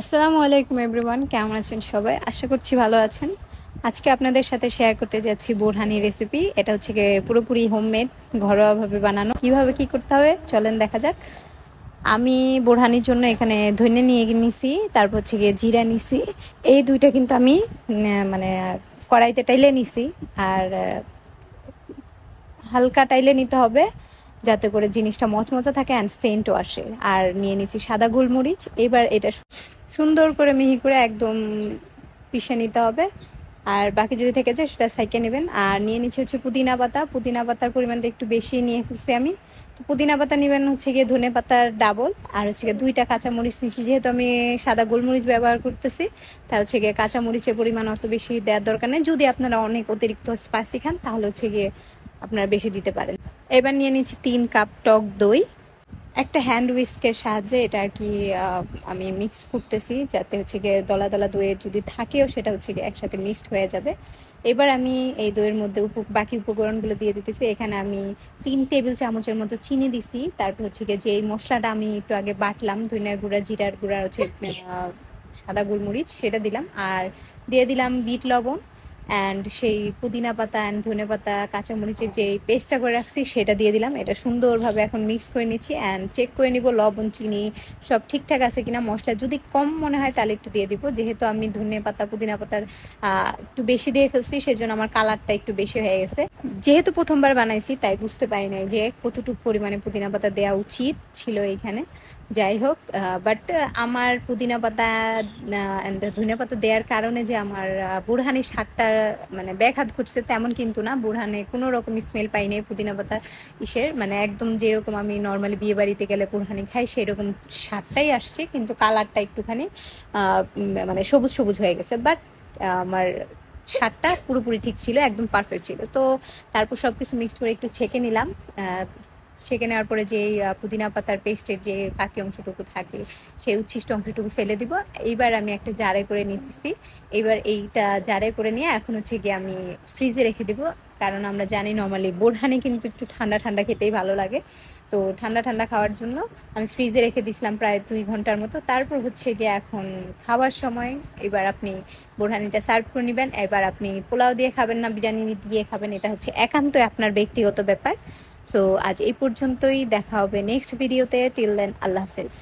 আসসালামু আলাইকুম এভরিওয়ান, কেমন আছেন সবাই? আশা করছি ভালো আছেন। আজকে আপনাদের সাথে শেয়ার করতে যাচ্ছি বোরহানি রেসিপি। এটা হচ্ছে গিয়ে পুরোপুরি হোমমেড, ঘরোয়াভাবে বানানো। কিভাবে কি করতে হবে চলেন দেখা যাক। আমি বোরহানির জন্য এখানে ধনে নিয়ে নিছি, তারপর হচ্ছে গিয়ে জিরা নিছি। এই দুইটা কিন্তু আমি মানে কড়াইতে টাইলে নিছি। আর হালকা টাইলে নিতে হবে যাতে করে জিনিসটা মচমচা থাকে অ্যান্ড সেন্টও আসে। আর নিয়ে নিচ্ছি সাদা গোলমরিচ। এবার এটা সুন্দর করে মিহি করে একদম পিষে নিতে হবে। আর বাকি যদি থেকে যায় সেটা সাইকে নেবেন। আর নিয়ে নিচ্ছে হচ্ছে পুদিনা পাতা। পুদিনা পাতার পরিমাণটা একটু বেশি নিয়ে ফেলছি আমি। তো পুদিনা পাতা নেবেন হচ্ছে গিয়ে ধনে পাতার ডাবল। আর হচ্ছে গিয়ে 2টা কাঁচামরিচ নিচ্ছি, যেহেতু আমি সাদা গোলমরিচ ব্যবহার করতেছি তা হচ্ছে গিয়ে কাঁচামরিচের পরিমাণ অত বেশি দেওয়ার দরকার নেই। যদি আপনারা অনেক অতিরিক্ত স্পাইসি খান তাহলে হচ্ছে গিয়ে আপনারা বেশি দিতে পারেন। এবার নিয়ে নিচ্ছি 3 কাপ টক দই। একটা হ্যান্ড উইস্কের সাহায্যে এটা আর কি আমি মিক্স করতেছি, যাতে হচ্ছে গিয়ে দলা দলা দইয়ের যদি থাকেও সেটা হচ্ছে গিয়ে একসাথে মিক্সড হয়ে যাবে। এবার আমি এই দইয়ের মধ্যে বাকি উপকরণগুলো দিয়ে দিতেছি। এখানে আমি 3 টেবিল চামচের মতো চিনি দিছি। তারপর হচ্ছে গিয়ে যে মশলাটা আমি একটু আগে বাটলাম, ধনিয়া গুঁড়া, জিরার গুঁড়া, হচ্ছে সাদা গোলমরিচ, সেটা দিলাম। আর দিয়ে দিলাম বিট লবণ অ্যান্ড সেই পুদিনা পাতা অ্যান্ড ধনে পাতা কাঁচামরিচের যে পেস্টটা করে রাখছি সেটা দিয়ে দিলাম। এটা সুন্দরভাবে এখন মিক্স করে নিচ্ছি অ্যান্ড চেক করে নিব লবণ চিনি সব ঠিকঠাক আছে কিনা। মশলা যদি কম মনে হয় তাহলে একটু দিয়ে দিব, যেহেতু আমি ধনে পাতা পুদিনা পাতার একটু বেশি দিয়ে ফেলছি সেজন্য আমার কালারটা একটু বেশি হয়ে গেছে। যেহেতু প্রথমবার বানাইছি তাই বুঝতে পারি নাই যে কতটুকু পরিমাণে পুদিনা পাতা দেওয়া উচিত ছিল এখানে। যাই হোক, বাট আমার পুদিনা পাতা অ্যান্ড ধনিয়া পাতা দেওয়ার কারণে যে আমার বোরহানি স্বাদটা মানে ব্যাঘাত ঘটছে তেমন কিন্তু না। বোরহানে কোনো রকম স্মেল পাইনি পুদিনা পাতার মানে একদম যেরকম আমি নর্মালি বিয়ে বাড়িতে গেলে বোরহানি খাই সেরকম স্বাদটাই আসছে, কিন্তু কালারটা একটুখানি মানে সবুজ সবুজ হয়ে গেছে। বাট আমার স্বাদটা পুরোপুরি ঠিক ছিল, একদম পারফেক্ট ছিল। তো তারপর সব কিছু মিক্সড করে একটু ছেঁকে নিলাম। ছেঁকে নেওয়ার পরে যে পুদিনা পাতার পেস্টের যে বাকি অংশটুকু থাকে সেই উচ্ছিষ্ট অংশটুকু ফেলে দিব। এইবার আমি একটা জারে করে নিতেছি। এবার এইটা জারে করে নিয়ে এখন হচ্ছে গিয়ে আমি ফ্রিজে রেখে দিব, কারণ আমরা জানি নর্মালি বোরহানি কিন্তু একটু ঠান্ডা ঠান্ডা খেতেই ভালো লাগে। তো ঠান্ডা ঠান্ডা খাওয়ার জন্য আমি ফ্রিজে রেখে দিয়েছিলাম প্রায় 2 ঘন্টার মতো। তারপর হচ্ছে গিয়ে এখন খাওয়ার সময় এবার আপনি বোরহানিটা সার্ভ করে নেবেন। এবার আপনি পোলাও দিয়ে খাবেন না বিরিয়ানি দিয়ে খাবেন, এটা হচ্ছে একান্তই আপনার ব্যক্তিগত ব্যাপার। সো আজ এই পর্যন্তই, দেখা হবে নেক্সট ভিডিওতে। টিল দেন, আল্লাহ হাফেজ।